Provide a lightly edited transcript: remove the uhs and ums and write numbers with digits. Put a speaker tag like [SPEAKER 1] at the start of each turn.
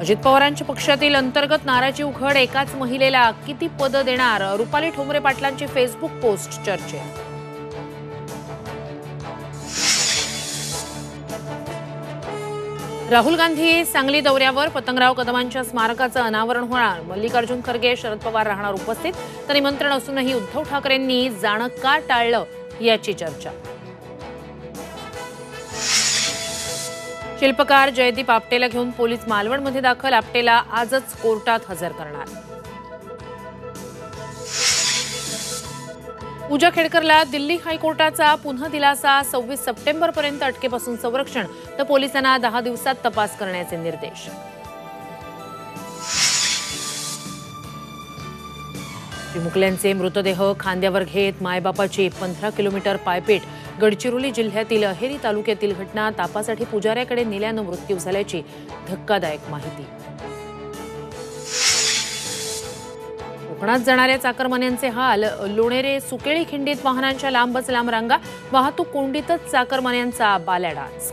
[SPEAKER 1] अजित पवारांच्या पक्षातील अंतर्गत नाराजी उघड, एकाच महिलेला किती पद देणार? रुपाली ठोंबरे पाटलांची फेसबुक पोस्ट चर्चेत. राहुल गांधी सांगली दौऱ्यावर, पतंगराव कदमांच्या स्मारकाचं अनावरण होणार. मल्लिकार्जुन खरगे, शरद पवार राहणार उपस्थित. तर निमंत्रण असूनही उद्धव ठाकरेंनी जाणं का टाळलं याची चर्चा. शिल्पकार जयदीप आपटेला घेऊन पोलीस मालवणमध्ये दाखल. आपटेला आजच कोर्टात हजर करणार. पूजा खेडकरला दिल्ली हायकोर्टाचा पुन्हा दिलासा. 26 सप्टेंबरपर्यंत अटकेपासून संरक्षण, तर पोलिसांना 10 दिवसात तपास करण्याचे निर्देश. चिमुकल्यांचे मृतदेह खांद्यावर घेत मायबापाची 15 किलोमीटर पायपीट. गडचिरोली जिल्ह्यातील अहेरी तालुक्यातील घटना. तापासाठी पुजाऱ्याकडे नेल्यानं मृत्यू झाल्याची धक्कादायक माहिती. कोकणात जाणाऱ्या चाकरमान्यांचे हाल. लोणेरे सुकेळी खिंडीत वाहनांच्या लांबच लांब रांगा. वाहतूक कोंडीतच चाकरमान्यांचा बाल्या डान्स.